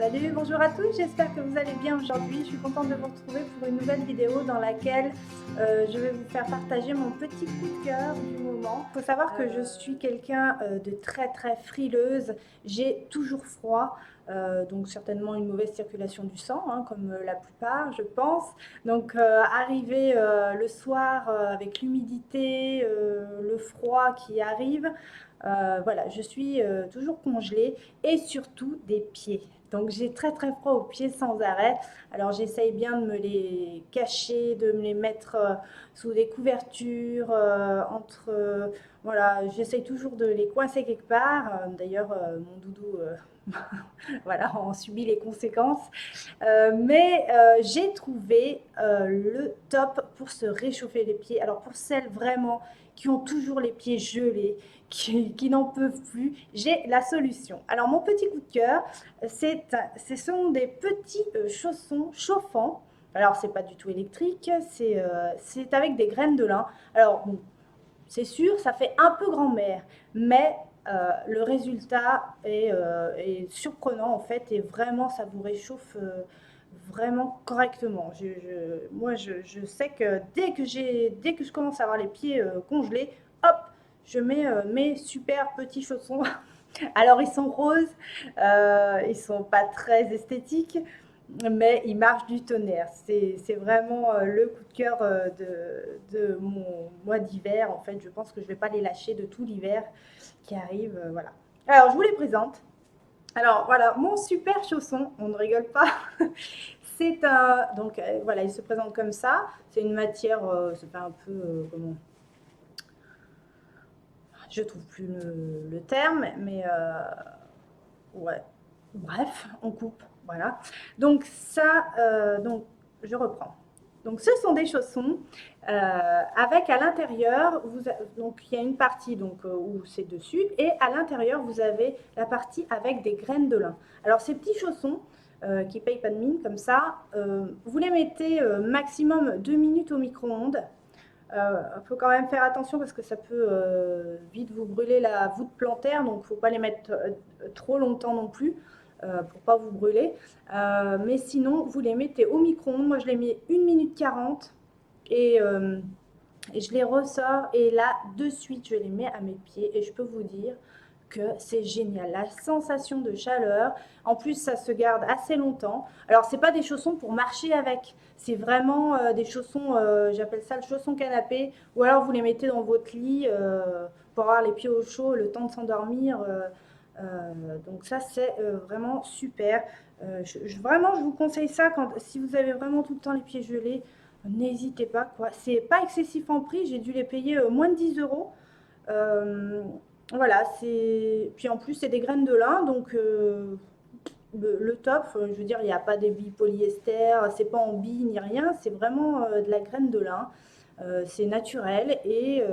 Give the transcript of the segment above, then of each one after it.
Salut, bonjour à tous, j'espère que vous allez bien aujourd'hui. Je suis contente de vous retrouver pour une nouvelle vidéo dans laquelle je vais vous faire partager mon petit coup de cœur du moment. Il faut savoir que je suis quelqu'un de très frileuse, j'ai toujours froid, donc certainement une mauvaise circulation du sang, hein, comme la plupart je pense. Donc arriver le soir avec l'humidité, le froid qui arrive, voilà, je suis toujours congelée et surtout des pieds. Donc j'ai très froid aux pieds sans arrêt. Alors j'essaye bien de me les cacher, de me les mettre sous des couvertures, voilà, j'essaye toujours de les coincer quelque part. D'ailleurs, mon doudou, voilà, en subit les conséquences. Mais j'ai trouvé le top pour se réchauffer les pieds. Alors pour celles vraiment qui ont toujours les pieds gelés, qui n'en peuvent plus, j'ai la solution. Alors mon petit coup de cœur, ce sont des petits chaussons chauffants. Alors c'est pas du tout électrique, c'est avec des graines de lin. Alors bon, c'est sûr, ça fait un peu grand-mère, mais le résultat est surprenant en fait et vraiment ça vous réchauffe vraiment correctement. Moi je sais que dès que je commence à avoir les pieds congelés, hop, je mets mes super petits chaussons. Alors ils sont roses, ils sont pas très esthétiques, mais il marche du tonnerre. C'est vraiment le coup de cœur de mon mois d'hiver. En fait, je pense que je ne vais pas les lâcher de tout l'hiver qui arrive. Voilà. Alors, je vous les présente. Alors, voilà, mon super chausson, on ne rigole pas. C'est un. Donc, voilà, il se présente comme ça. C'est une matière, c'est pas un peu. Comment. Je trouve plus le terme, mais ouais. Bref, on coupe. Voilà. Donc ça, donc je reprends. Donc ce sont des chaussons avec à l'intérieur, donc il y a une partie donc où c'est dessus et à l'intérieur vous avez la partie avec des graines de lin. Alors ces petits chaussons qui payent pas de mine comme ça, vous les mettez maximum 2 minutes au micro-ondes. Faut quand même faire attention parce que ça peut vite vous brûler la voûte plantaire, donc faut pas les mettre trop longtemps non plus pour pas vous brûler. Mais sinon, vous les mettez au micro-ondes. Moi, je les mets 1 minute 40 et, euh, et je les ressors. Et là, de suite, je les mets à mes pieds. Et je peux vous dire que c'est génial. La sensation de chaleur. En plus, ça se garde assez longtemps. Alors, c'est pas des chaussons pour marcher avec. C'est vraiment des chaussons, j'appelle ça le chausson canapé. Ou alors, vous les mettez dans votre lit pour avoir les pieds au chaud, le temps de s'endormir. Donc ça c'est vraiment super. Vraiment je vous conseille ça si vous avez vraiment tout le temps les pieds gelés, n'hésitez pas quoi. C'est pas excessif en prix, j'ai dû les payer moins de 10 euros. Euh, voilà, puis en plus c'est des graines de lin donc le top, je veux dire il n'y a pas des billes polyester, c'est pas en billes ni rien, c'est vraiment de la graine de lin. C'est naturel et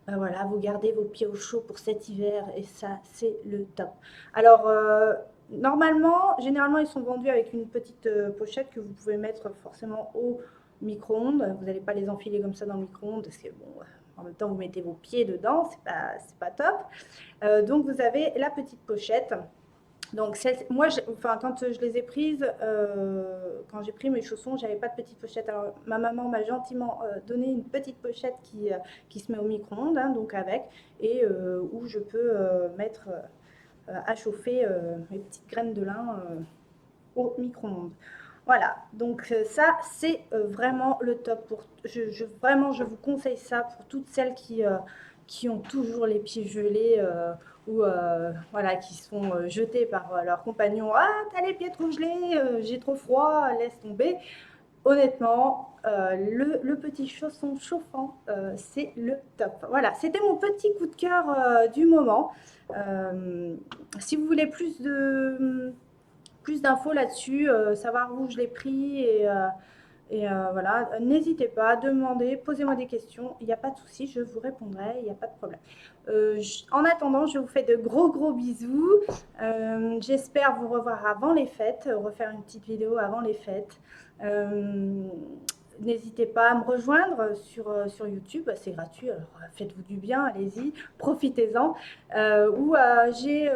ben voilà, vous gardez vos pieds au chaud pour cet hiver et ça, c'est le top. Alors, normalement, généralement, ils sont vendus avec une petite pochette que vous pouvez mettre forcément au micro-ondes. Vous n'allez pas les enfiler comme ça dans le micro-ondes parce que bon, en même temps, vous mettez vos pieds dedans, c'est pas top. Donc, vous avez la petite pochette. Donc, moi, enfin, quand je les ai prises, quand j'ai pris mes chaussons, j'avais pas de petite pochette. Alors, ma maman m'a gentiment donné une petite pochette qui se met au micro-ondes, hein, donc avec, et où je peux mettre à chauffer mes petites graines de lin au micro-ondes. Voilà, donc ça, c'est vraiment le top. Vraiment, je vous conseille ça pour toutes celles qui ont toujours les pieds gelés ou voilà, qui sont jetées par leur compagnon. Ah, t'as les pieds trop gelés, j'ai trop froid, laisse tomber. Honnêtement, le petit chausson chauffant, c'est le top. Voilà, c'était mon petit coup de cœur du moment. Si vous voulez plus d'infos là-dessus, savoir où je l'ai pris et voilà, n'hésitez pas à demander, posez-moi des questions, il n'y a pas de souci, je vous répondrai, il n'y a pas de problème. En attendant, je vous fais de gros bisous. J'espère vous revoir avant les fêtes, refaire une petite vidéo avant les fêtes. N'hésitez pas à me rejoindre sur YouTube, c'est gratuit, alors faites-vous du bien, allez-y, profitez-en. J'ai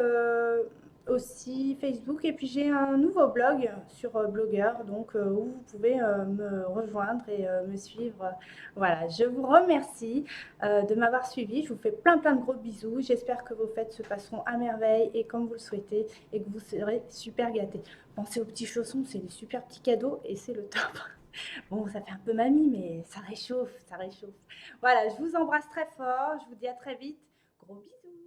aussi Facebook et puis j'ai un nouveau blog sur Blogueur, donc où vous pouvez me rejoindre et me suivre. Voilà, je vous remercie de m'avoir suivi. Je vous fais plein plein de gros bisous. J'espère que vos fêtes se passeront à merveille et comme vous le souhaitez et que vous serez super gâtés. Pensez aux petits chaussons, c'est des super petits cadeaux et c'est le top. Bon, ça fait un peu mamie, mais ça réchauffe, ça réchauffe. Voilà, je vous embrasse très fort. Je vous dis à très vite. Gros bisous.